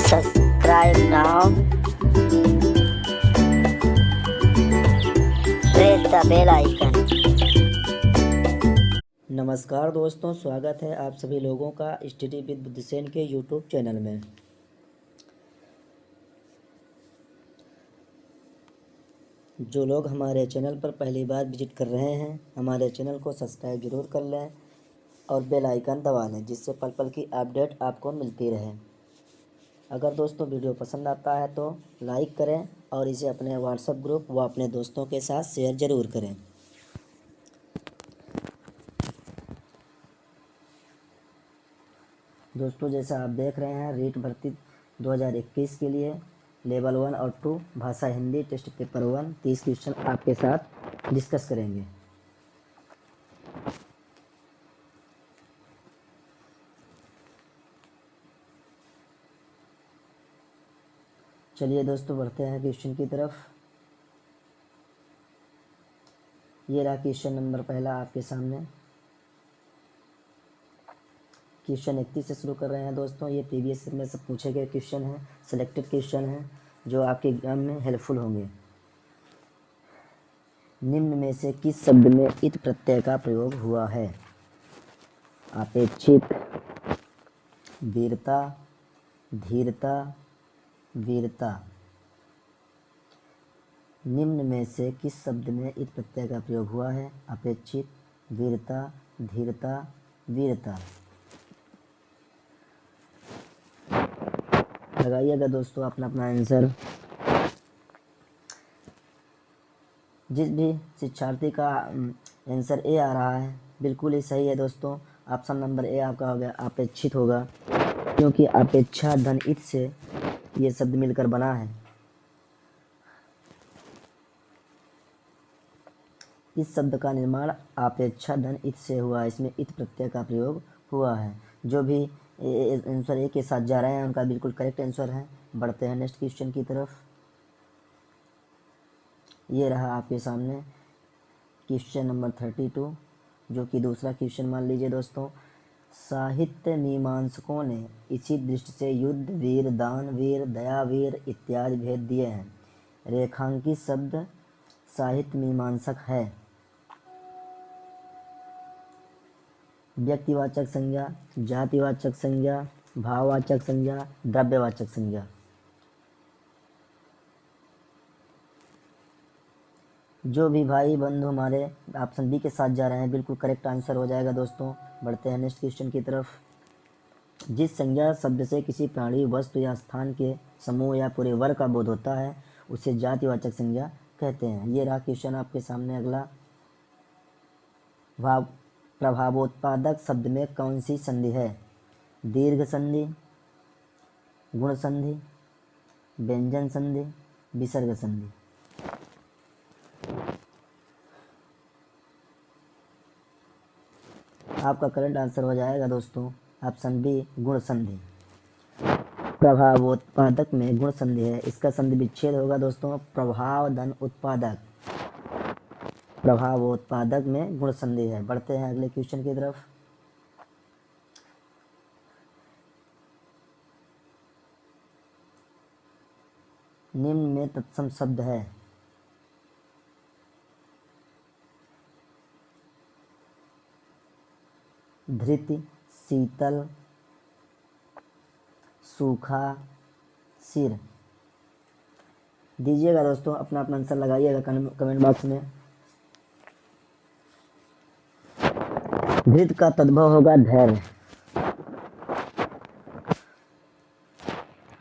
Subscribe now. Press the bell icon. नमस्कार दोस्तों, स्वागत है आप सभी लोगों का स्टडी विद बुद्धसेन के यूट्यूब चैनल में। जो लोग हमारे चैनल पर पहली बार विजिट कर रहे हैं, हमारे चैनल को सब्सक्राइब जरूर कर लें और बेल आइकन दबा लें, जिससे पल पल की अपडेट आपको मिलती रहे। अगर दोस्तों वीडियो पसंद आता है तो लाइक करें और इसे अपने व्हाट्सएप ग्रुप व अपने दोस्तों के साथ शेयर ज़रूर करें। दोस्तों, जैसा आप देख रहे हैं, रीट भर्ती 2021 के लिए लेवल 1 और 2 भाषा हिंदी टेस्ट पेपर 1 30 क्वेश्चन आपके साथ डिस्कस करेंगे। चलिए दोस्तों, बढ़ते हैं क्वेश्चन की तरफ। ये रहा क्वेश्चन नंबर पहला आपके सामने। क्वेश्चन 31 से शुरू कर रहे हैं दोस्तों। ये प्रीवियस में सब पूछे गए क्वेश्चन हैं, सिलेक्टेड क्वेश्चन हैं जो आपके एग्जाम में हेल्पफुल होंगे। निम्न में से किस शब्द में इत प्रत्यय का प्रयोग हुआ है? अपेक्षित, वीरता, धीरता, वीरता। निम्न में से किस शब्द में इत प्रत्यय का प्रयोग हुआ है? अपेक्षित, वीरता, धीरता, वीरता। लगाइएगा दोस्तों अपना अपना आंसर। जिस भी शिक्षार्थी का आंसर ए आ रहा है बिल्कुल ही सही है दोस्तों। ऑप्शन नंबर ए आपका हो गया, अपेक्षित होगा, क्योंकि अपेक्षा धन इत से ये शब्द मिलकर बना है। इस शब्द का निर्माण अपेक्षा धन इत से हुआ है। इसमें इत प्रत्यय का प्रयोग हुआ है। जो भी आंसर ए के साथ जा रहे हैं उनका बिल्कुल करेक्ट आंसर है। बढ़ते हैं नेक्स्ट क्वेश्चन की तरफ। ये रहा आपके सामने क्वेश्चन नंबर 32, जो कि दूसरा क्वेश्चन मान लीजिए दोस्तों। साहित्य मीमांसकों ने इसी दृष्टि से युद्ध वीर, दान वीर, दया वीर इत्यादि भेद दिए हैं। रेखांकित शब्द साहित्य मीमांसक है। व्यक्तिवाचक संज्ञा, जातिवाचक संज्ञा, भाववाचक संज्ञा, द्रव्यवाचक संज्ञा। जो भी भाई बंधु हमारे ऑप्शन बी के साथ जा रहे हैं बिल्कुल करेक्ट आंसर हो जाएगा दोस्तों। बढ़ते हैं नेक्स्ट क्वेश्चन की तरफ। जिस संज्ञा शब्द से किसी प्राणी, वस्तु या स्थान के समूह या पूरे वर्ग का बोध होता है उसे जातिवाचक संज्ञा कहते हैं। ये रहा क्वेश्चन आपके सामने अगला। प्रभावोत्पादक शब्द में कौन सी संधि है? दीर्घ संधि, गुण संधि, व्यंजन संधि, विसर्ग संधि। आपका करंट आंसर हो जाएगा दोस्तों ऑप्शन बी, गुण संधि। प्रभावोत्पादक में गुण संधि है। इसका संधि विच्छेद होगा दोस्तों, प्रभाव धन उत्पादक। प्रभावोत्पादक में गुण संधि है। बढ़ते हैं अगले क्वेश्चन की तरफ। निम्न में तत्सम शब्द है। धृति, शीतल, सूखा, सिर। दीजिएगा दोस्तों, अपना अपना आंसर लगाइएगा कमेंट बॉक्स में। धृत का तद्भव होगा धैर्य।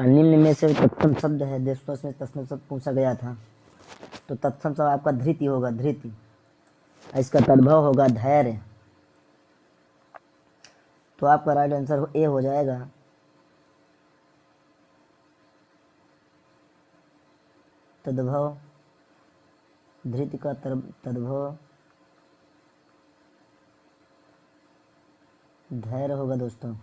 निम्न में से तत्सम शब्द है दोस्तों, इसमें तत्सम शब्द पूछा गया था, तो तत्सम शब्द आपका धृति होगा, धृति। इसका तद्भव होगा धैर्य, तो आपका राइट आंसर ए हो जाएगा। तद्भव, धृति का तद्भव धैर्य होगा दोस्तों।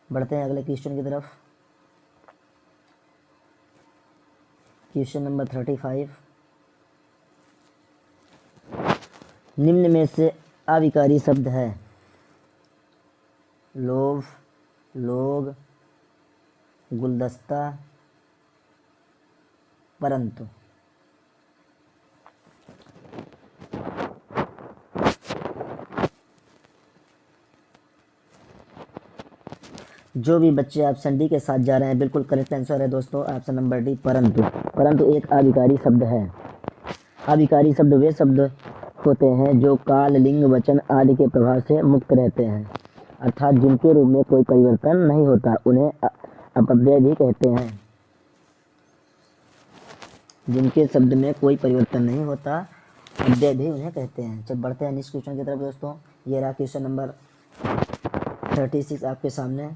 बढ़ते हैं अगले क्वेश्चन की तरफ। Question number 35। निम्न में से अविकारी शब्द है। लोभ, लोग, गुलदस्ता, परंतु। जो भी बच्चे ऑप्शन डी के साथ जा रहे हैं बिल्कुल करेक्ट आंसर है दोस्तों, ऑप्शन नंबर डी परंतु। परंतु एक अविकारी शब्द है। अविकारी शब्द वे शब्द होते हैं जो काल, लिंग, वचन आदि के प्रभाव से मुक्त रहते हैं, अर्थात जिनके रूप में कोई परिवर्तन नहीं होता, उन्हें अपव्यय भी कहते हैं। जिनके शब्द में कोई परिवर्तन नहीं होता, अपव्यय भी उन्हें कहते हैं। चल बढ़ते हैं नेक्स्ट क्वेश्चन की तरफ दोस्तों। ये रहा क्वेश्चन नंबर 36 आपके सामने।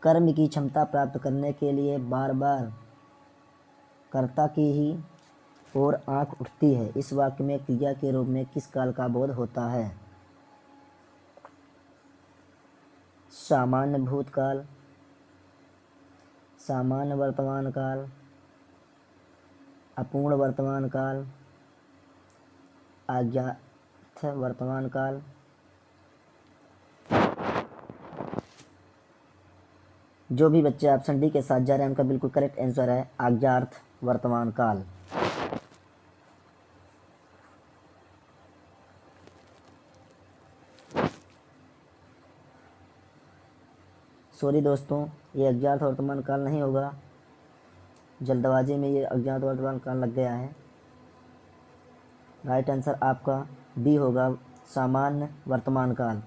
कर्म की क्षमता प्राप्त करने के लिए बार बार कर्ता की ही ओर आंख उठती है। इस वाक्य में क्रिया के रूप में किस काल का बोध होता है? सामान्य भूतकाल, सामान्य वर्तमान काल, अपूर्ण वर्तमान काल, अज्ञात वर्तमान काल। जो भी बच्चे ऑप्शन डी के साथ जा रहे हैं उनका बिल्कुल करेक्ट आंसर है अज्ञात वर्तमान काल। सॉरी दोस्तों, ये अज्ञात वर्तमान काल नहीं होगा, जल्दबाजी में ये अज्ञात वर्तमान काल लग गया है। राइट आंसर आपका बी होगा, सामान्य वर्तमान काल।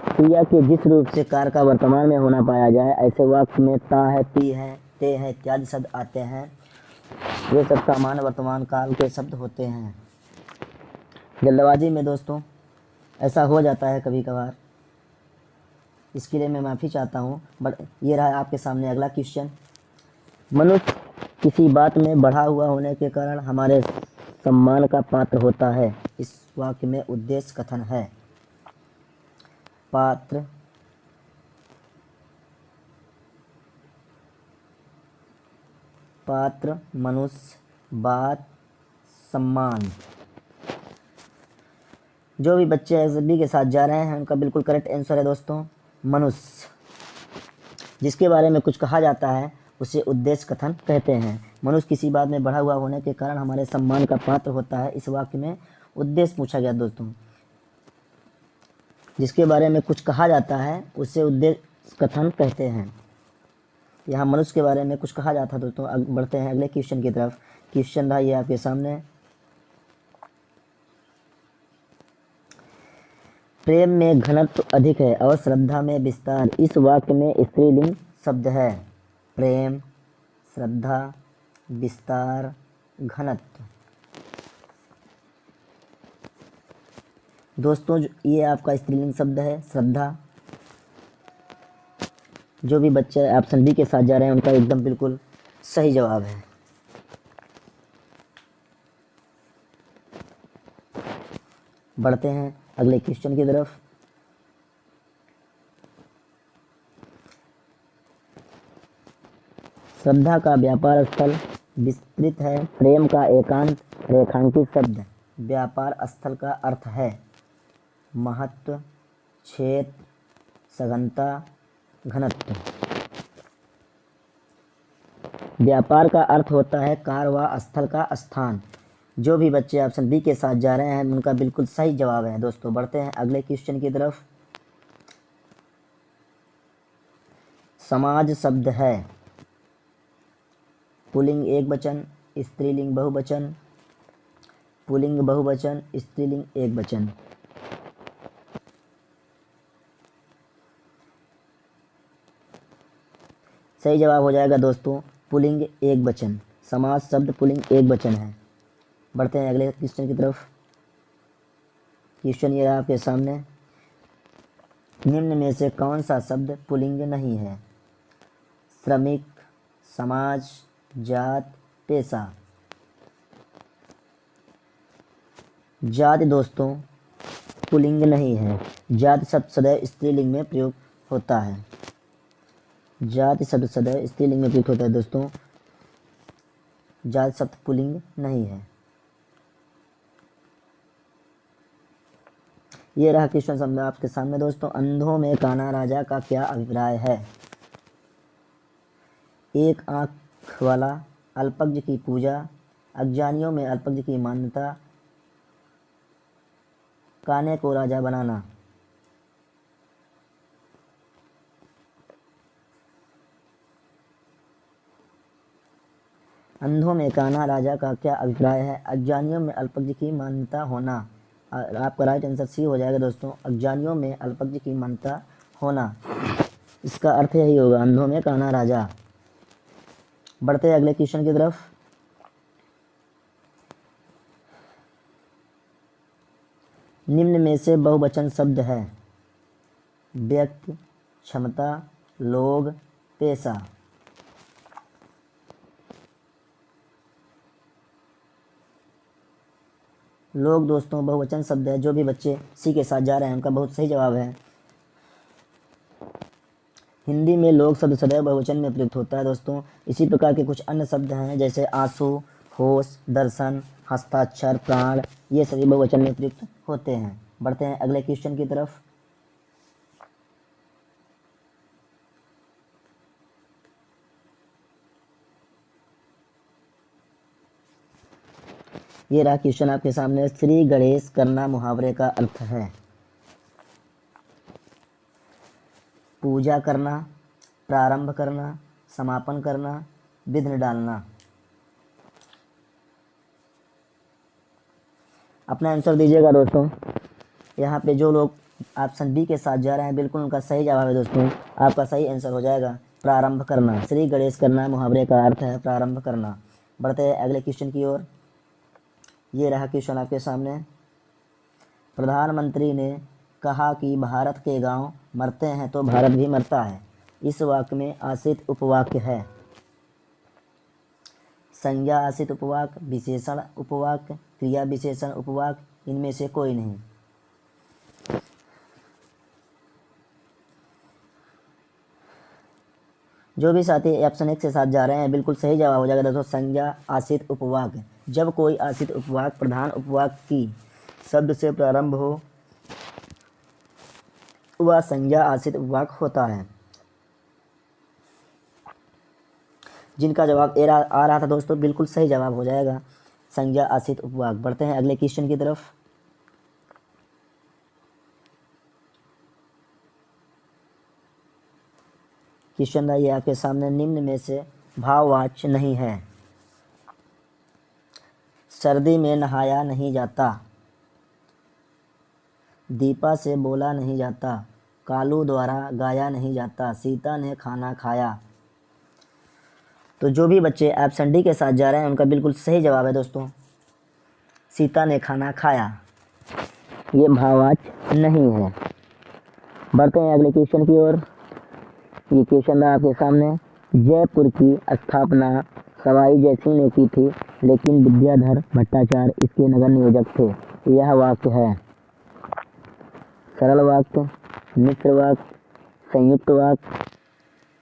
क्रिया के जिस रूप से कार्य का वर्तमान में होना पाया जाए, ऐसे वाक्य में ता है, ती है, ते है इत्यादि शब्द आते हैं। वे सब सामान्य वर्तमान काल के शब्द होते हैं। जल्दबाजी में दोस्तों ऐसा हो जाता है कभी कभार, इसके लिए मैं माफ़ी चाहता हूँ। बट ये रहा आपके सामने अगला क्वेश्चन। मनुष्य किसी बात में बढ़ा हुआ होने के कारण हमारे सम्मान का पात्र होता है। इस वाक्य में उद्देश्य कथन है। पात्र, पात्र, मनुष्य, बात, सम्मान। जो भी बच्चे एस बी के साथ जा रहे हैं उनका बिल्कुल करेक्ट आंसर है दोस्तों मनुष्य। जिसके बारे में कुछ कहा जाता है उसे उद्देश्य कथन कहते हैं। मनुष्य किसी बात में बढ़ा हुआ होने के कारण हमारे सम्मान का पात्र होता है। इस वाक्य में उद्देश्य पूछा गया दोस्तों। जिसके बारे में कुछ कहा जाता है उसे उद्देश्य कथन कहते हैं। यहाँ मनुष्य के बारे में कुछ कहा जाता है दोस्तों। बढ़ते हैं अगले क्वेश्चन की तरफ। क्वेश्चन रहा ये आपके सामने। प्रेम में घनत्व अधिक है और श्रद्धा में विस्तार। इस वाक्य में स्त्रीलिंग शब्द है। प्रेम, श्रद्धा, विस्तार, घनत्व। दोस्तों ये आपका स्त्रीलिंग शब्द है श्रद्धा। जो भी बच्चे ऑप्शन बी के साथ जा रहे हैं उनका एकदम बिल्कुल सही जवाब है। बढ़ते हैं अगले क्वेश्चन की तरफ। श्रद्धा का व्यापार स्थल विस्तृत है। प्रेम का एकांत रेखांकित शब्द। व्यापार स्थल का अर्थ है महत्व, क्षेत्र, सघनता, घनत्व। व्यापार का अर्थ होता है कार्य व स्थल का स्थान। जो भी बच्चे ऑप्शन बी के साथ जा रहे हैं उनका बिल्कुल सही जवाब है दोस्तों। बढ़ते हैं अगले क्वेश्चन की तरफ। समाज शब्द है पुल्लिंग एक वचन, स्त्रीलिंग बहुवचन, पुल्लिंग बहुवचन, स्त्रीलिंग एक वचन। सही जवाब हो जाएगा दोस्तों पुल्लिंग एक वचन। समाज शब्द पुल्लिंग एक वचन है। बढ़ते हैं अगले क्वेश्चन की तरफ। क्वेश्चन ये आपके सामने। निम्न में से कौन सा शब्द पुल्लिंग नहीं है? श्रमिक, समाज, जात, पेशा। जाति दोस्तों पुल्लिंग नहीं है। जाति शब्द सदैव स्त्रीलिंग में प्रयोग होता है। जाति शब्द सदैव स्त्रीलिंग में प्रयुक्त होता है दोस्तों। जाति शब्द पुल्लिंग नहीं है। ये रहा क्वेश्चन समझो आपके सामने दोस्तों। अंधों में कान्हा राजा का क्या अभिप्राय है? एक आंख वाला, अल्पज्ञ की पूजा, अज्ञानियों में अल्पज्ञ की मान्यता, कान्हे को राजा बनाना। अंधों में कान्हा राजा का क्या अभिप्राय है? अज्ञानियों में अल्पज्ञ की मान्यता होना। आपका राइट आंसर सी हो जाएगा दोस्तों, अज्ञानियों में अल्पज्ञ की मान्यता होना। इसका अर्थ यही होगा, अंधों में कान्हा राजा। बढ़ते हैं अगले क्वेश्चन की तरफ। निम्न में से बहुवचन शब्द है? व्यक्ति, क्षमता, लोग, पेशा। लोग दोस्तों बहुवचन शब्द है। जो भी बच्चे सी के साथ जा रहे हैं उनका बहुत सही जवाब है। हिंदी में लोग शब्द सदैव बहुवचन में प्रयुक्त होता है दोस्तों। इसी प्रकार के कुछ अन्य शब्द हैं जैसे आंसू, होश, दर्शन, हस्ताक्षर, प्राण, ये सभी बहुवचन में प्रयुक्त होते हैं। बढ़ते हैं अगले क्वेश्चन की तरफ। ये रहा क्वेश्चन आपके सामने। श्री गणेश करना मुहावरे का अर्थ है? पूजा करना, प्रारंभ करना, समापन करना, विघ्न डालना। अपना आंसर दीजिएगा दोस्तों। यहाँ पे जो लोग ऑप्शन बी के साथ जा रहे हैं बिल्कुल उनका सही जवाब है दोस्तों। आपका सही आंसर हो जाएगा प्रारंभ करना। श्री गणेश करना मुहावरे का अर्थ है प्रारंभ करना। बढ़ते हैं अगले क्वेश्चन की ओर। ये रहा क्वेश्चन आपके सामने। प्रधानमंत्री ने कहा कि भारत के गांव मरते हैं तो भारत भी मरता है। इस वाक्य में आश्रित उपवाक्य है? संज्ञा आश्रित उपवाक्य, विशेषण उपवाक्य, क्रिया विशेषण उपवाक्य, इनमें से कोई नहीं। जो भी साथी ऑप्शन 1 के साथ जा रहे हैं बिल्कुल सही जवाब हो जाएगा दोस्तों, संज्ञा आश्रित उपवाक्य। जब कोई आश्रित उपवाक्य प्रधान उपवाक्य की शब्द से प्रारंभ हो वह संज्ञा आश्रित उपवाक्य होता है। जिनका जवाब आ रहा था दोस्तों बिल्कुल सही जवाब हो जाएगा संज्ञा आश्रित उपवाक्य। बढ़ते हैं अगले क्वेश्चन की तरफ। क्वेश्चन ये आपके सामने। निम्न में से भाववाच्य नहीं है? सर्दी में नहाया नहीं जाता, दीपा से बोला नहीं जाता, कालू द्वारा गाया नहीं जाता, सीता ने खाना खाया। तो जो भी बच्चे ऑप्शन डी के साथ जा रहे हैं उनका बिल्कुल सही जवाब है दोस्तों, सीता ने खाना खाया। ये भाववाच्य नहीं है। बढ़ते हैं अगले क्वेश्चन की ओर। ये क्वेश्चन है आपके सामने। जयपुर की स्थापना सवाई जयसिंह ने की थी लेकिन विद्याधर भट्टाचार्य इसके नगर नियोजक थे। यह वाक्य है? सरल वाक्य, मिश्र वाक्य, संयुक्त वाक्य,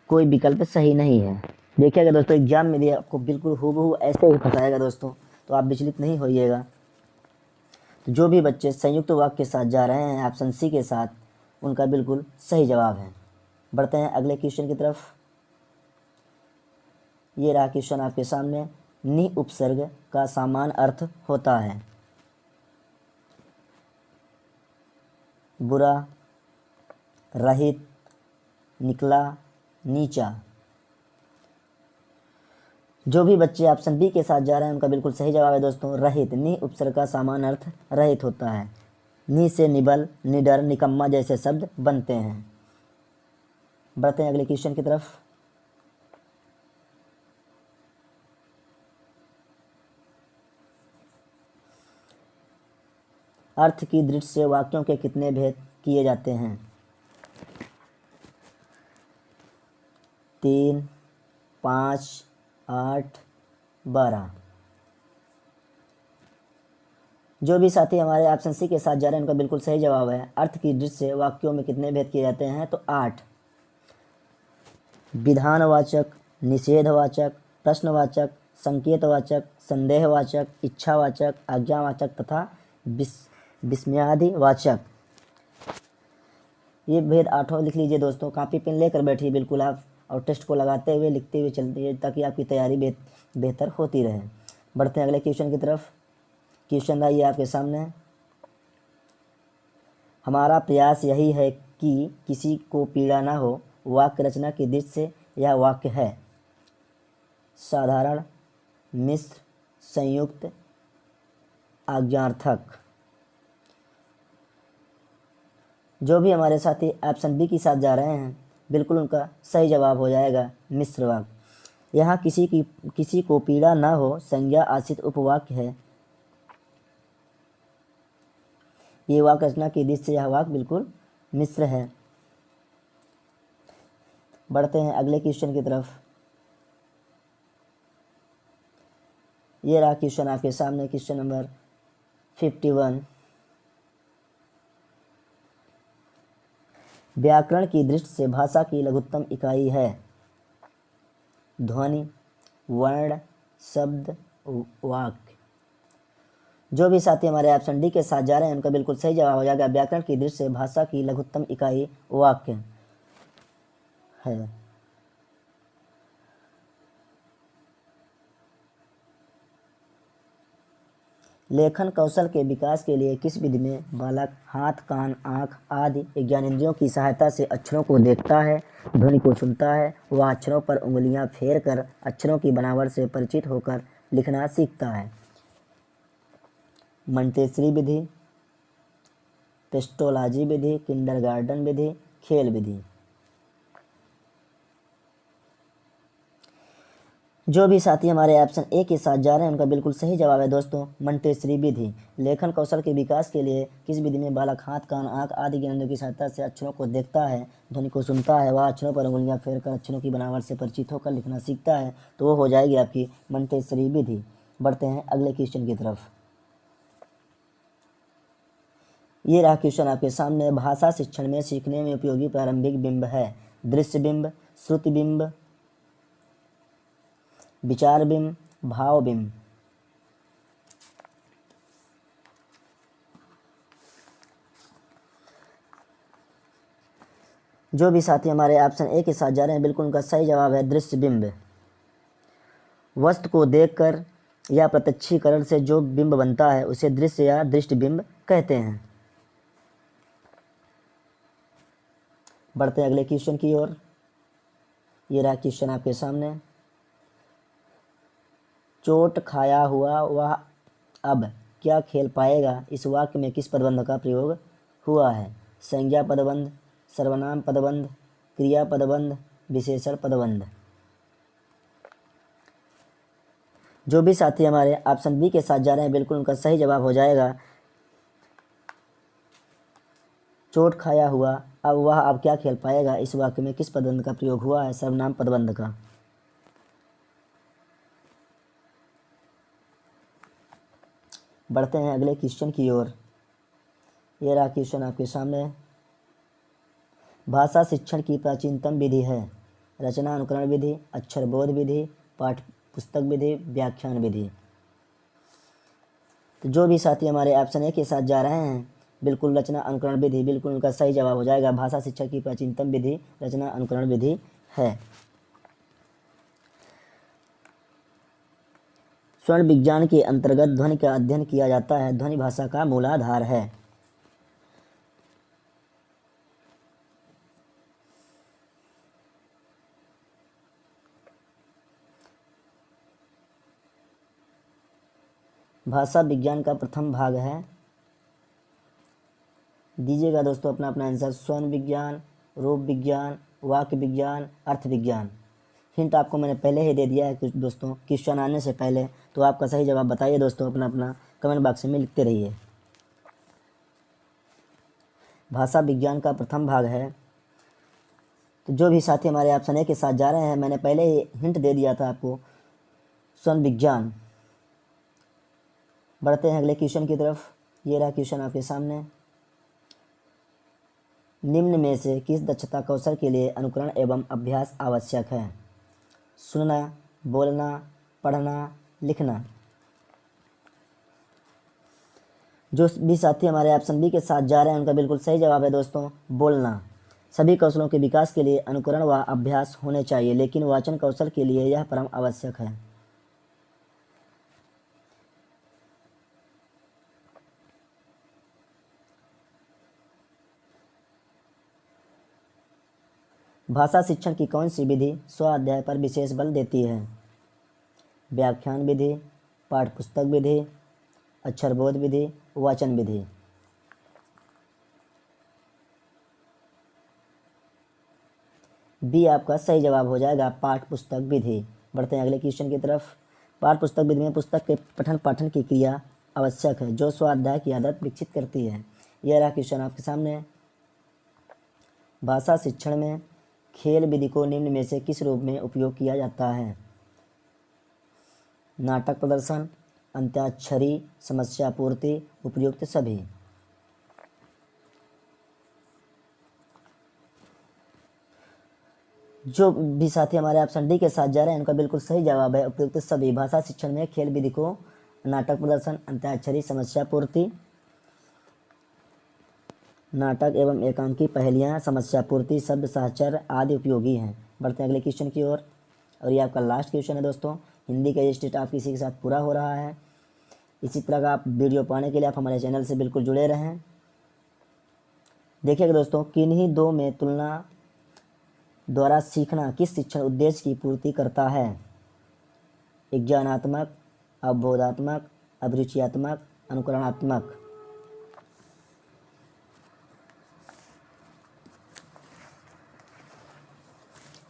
कोई विकल्प सही नहीं है। देखिएगा दोस्तों एग्जाम में भी आपको बिल्कुल हूबहू ऐसे ही फंसाएगा दोस्तों, तो आप विचलित नहीं होइएगा। तो जो भी बच्चे संयुक्त वाक्य के साथ जा रहे हैं ऑप्शन सी के साथ उनका बिल्कुल सही जवाब है। बढ़ते हैं अगले क्वेश्चन की तरफ। ये रहा क्वेश्चन आपके सामने। नि उपसर्ग का सामान्य अर्थ होता है? बुरा, रहित, निकला, नीचा। जो भी बच्चे ऑप्शन बी के साथ जा रहे हैं उनका बिल्कुल सही जवाब है दोस्तों, रहित। नि उपसर्ग का सामान्य अर्थ रहित होता है। नि से निबल, निडर, निकम्मा जैसे शब्द बनते हैं। बढ़ते हैं अगले क्वेश्चन की तरफ। अर्थ की दृष्टि से वाक्यों के कितने भेद किए जाते हैं? 3, 5, 8, 12। जो भी साथी हमारे ऑप्शन सी के साथ जा रहे हैं उनका बिल्कुल सही जवाब है। अर्थ की दृष्टि से वाक्यों में कितने भेद किए जाते हैं? तो 8। विधानवाचक, निषेधवाचक, प्रश्नवाचक, संकेतवाचक, संदेहवाचक, इच्छावाचक, आज्ञावाचक तथा विस्मयादिवाचक। ये भेद आठों लिख लीजिए दोस्तों, कॉपी पेन लेकर बैठिए बिल्कुल आप, और टेस्ट को लगाते हुए लिखते हुए चलते, ताकि आपकी तैयारी बेहतर होती रहे। बढ़ते हैं अगले क्वेश्चन की तरफ। क्वेश्चन आइए आपके सामने। हमारा प्रयास यही है कि किसी को पीड़ा ना हो। वाक्य रचना की दृष्टि से यह वाक्य है साधारण, मिश्र, संयुक्त, आज्ञार्थक। जो भी हमारे साथी ऑप्शन बी के साथ जा रहे हैं, बिल्कुल उनका सही जवाब हो जाएगा मिश्र वाक्य। यहाँ किसी को पीड़ा ना हो संज्ञा आश्रित उपवाक्य है। ये वाक्य रचना की दृष्टि से यह वाक्य बिल्कुल मिश्र है। बढ़ते हैं अगले क्वेश्चन की तरफ। ये रहा क्वेश्चन आपके सामने, क्वेश्चन नंबर 51। व्याकरण की दृष्टि से भाषा की लघुत्तम इकाई है ध्वनि, वर्ण, शब्द, वाक्य। जो भी साथी हमारे ऑप्शन डी के साथ जा रहे हैं उनका बिल्कुल सही जवाब हो जाएगा व्याकरण की दृष्टि से भाषा की लघुत्तम इकाई वाक्य है। लेखन कौशल के विकास के लिए किस विधि में बालक हाथ, कान, आँख आदि ज्ञानेंद्रियों की सहायता से अक्षरों को देखता है, ध्वनि को सुनता है, वह अक्षरों पर उंगलियां फेर कर अक्षरों की बनावट से परिचित होकर लिखना सीखता है। मंटेसरी विधि, पेस्टोलॉजी विधि, किंडरगार्टन विधि, खेल विधि। जो भी साथी हमारे ऑप्शन ए के साथ जा रहे हैं उनका बिल्कुल सही जवाब है दोस्तों मंटेसरी विधि। लेखन कौशल के विकास के लिए किस विधि में बालक हाथ, कान, आँख आदि ज्ञानेंद्रियों की सहायता से अक्षरों को देखता है, ध्वनि को सुनता है, वह अक्षरों पर उंगलियां फेरकर अक्षरों की बनावट से परिचित होकर लिखना सीखता है, तो वो हो जाएगी आपकी मंटेसरी विधि। बढ़ते हैं अगले क्वेश्चन की तरफ। ये रहा क्वेश्चन आपके सामने। भाषा शिक्षण में सीखने में उपयोगी प्रारंभिक बिंब है दृश्य बिंब, श्रुति बिंब, विचार बिंब, भाव बिंब। जो भी साथी हमारे ऑप्शन ए के साथ जा रहे हैं बिल्कुल उनका सही जवाब है दृश्य बिंब। वस्तु को देखकर या प्रत्यक्षीकरण से जो बिंब बनता है उसे दृश्य या दृष्टि बिंब कहते हैं। बढ़ते हैं अगले क्वेश्चन की ओर। ये रहा क्वेश्चन आपके सामने। चोट खाया हुआ वह अब क्या खेल पाएगा, इस वाक्य में किस पदबंध का प्रयोग हुआ है? संज्ञा पदबंध, सर्वनाम पदबंध, क्रिया पदबंध, विशेषण पदबंध। जो भी साथी हमारे ऑप्शन बी के साथ जा रहे हैं बिल्कुल उनका सही जवाब हो जाएगा चोट खाया हुआ अब वह अब क्या खेल पाएगा, इस वाक्य में किस पदबंध का प्रयोग हुआ है? सर्वनाम पदबंध का। बढ़ते हैं अगले क्वेश्चन की ओर। ये रहा क्वेश्चन आपके सामने। भाषा शिक्षण की प्राचीनतम विधि है रचना अनुकरण विधि, अक्षर बोध विधि, पाठ पुस्तक विधि, व्याख्यान विधि। तो जो भी साथी हमारे ऑप्शन ए के साथ जा रहे हैं बिल्कुल रचना अनुकरण विधि, बिल्कुल उनका सही जवाब हो जाएगा भाषा शिक्षा की प्राचीनतम विधि रचना अनुकरण विधि है। स्वर्ण विज्ञान के अंतर्गत ध्वनि का अध्ययन किया जाता है। ध्वनि भाषा का मूलाधार है। भाषा विज्ञान का प्रथम भाग है, दीजिएगा दोस्तों अपना अपना आंसर, स्वर्ण विज्ञान, रूप विज्ञान, वाक्य विज्ञान, अर्थ विज्ञान। हिंट आपको मैंने पहले ही दे दिया है कुछ दोस्तों क्वेश्चन आने से पहले, तो आपका सही जवाब बताइए दोस्तों अपना अपना कमेंट बॉक्स में लिखते रहिए। भाषा विज्ञान का प्रथम भाग है। तो जो भी साथी हमारे ऑप्शन ए के साथ जा रहे हैं मैंने पहले ही हिंट दे दिया था आपको स्वर्ण विज्ञान। बढ़ते हैं अगले क्वेश्चन की तरफ। ये रहा क्वेश्चन आपके सामने। निम्न में से किस दक्षता कौशल के लिए अनुकरण एवं अभ्यास आवश्यक है? सुनना, बोलना, पढ़ना, लिखना। जो भी साथी हमारे ऑप्शन बी के साथ जा रहे हैं उनका बिल्कुल सही जवाब है दोस्तों बोलना। सभी कौशलों के विकास के लिए अनुकरण व अभ्यास होने चाहिए, लेकिन वाचन कौशल के लिए यह परम आवश्यक है। भाषा शिक्षण की कौन सी विधि स्वाध्याय पर विशेष बल देती है? व्याख्यान विधि, पाठ्यपुस्तक विधि, अक्षरबोध विधि, वाचन विधि। बी आपका सही जवाब हो जाएगा, पाठ्यपुस्तक विधि। बढ़ते हैं अगले क्वेश्चन की तरफ। पाठ्यपुस्तक विधि में पुस्तक के पठन पाठन की क्रिया आवश्यक है जो स्वाध्याय की आदत विकसित करती है। यह रहा क्वेश्चन आपके सामने। भाषा शिक्षण में खेल विधि को निम्न में से किस रूप में उपयोग किया जाता है? नाटक प्रदर्शन, अंत्याक्षरी, समस्या पूर्ति, उपयुक्त सभी। जो भी साथी हमारे ऑप्शन डी के साथ जा रहे हैं उनका बिल्कुल सही जवाब है उपयुक्त सभी। भाषा शिक्षण में खेल विधि को नाटक प्रदर्शन, अंत्याक्षरी, समस्या पूर्ति, नाटक एवं एकांकी पहेलियाँ, समस्या पूर्ति, शब्द साहचर्य आदि उपयोगी हैं। बढ़ते हैं अगले क्वेश्चन की ओर और ये आपका लास्ट क्वेश्चन है दोस्तों। हिंदी का ये स्टेट आपकी इसी के साथ पूरा हो रहा है। इसी तरह का आप वीडियो पाने के लिए आप हमारे चैनल से बिल्कुल जुड़े रहें। देखिएगा दोस्तों, किन्हीं दो में तुलना द्वारा सीखना किस शिक्षण उद्देश्य की पूर्ति करता है? ज्ञानात्मक, अवबोधात्मक, अभिरुचियात्मक, अनुकरणात्मक।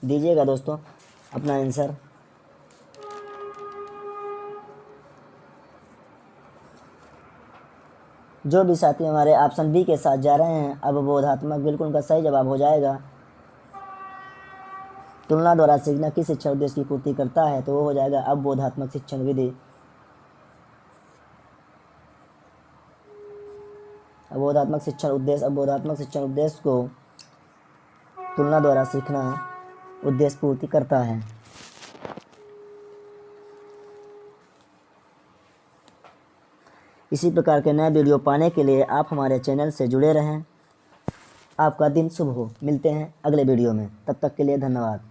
दीजिएगा दोस्तों अपना आंसर। जो भी साथी हमारे ऑप्शन बी के साथ जा रहे हैं अवबोधात्मक, बिल्कुल उनका सही जवाब हो जाएगा। तुलना द्वारा सीखना किस शिक्षण उद्देश्य की पूर्ति करता है? तो वो हो जाएगा अवबोधात्मक शिक्षण विधि। अवबोधात्मक शिक्षण उद्देश्य को तुलना द्वारा सीखना उद्देश्य पूर्ति करता है। इसी प्रकार के नए वीडियो पाने के लिए आप हमारे चैनल से जुड़े रहें। आपका दिन शुभ हो। मिलते हैं अगले वीडियो में, तब तक के लिए धन्यवाद।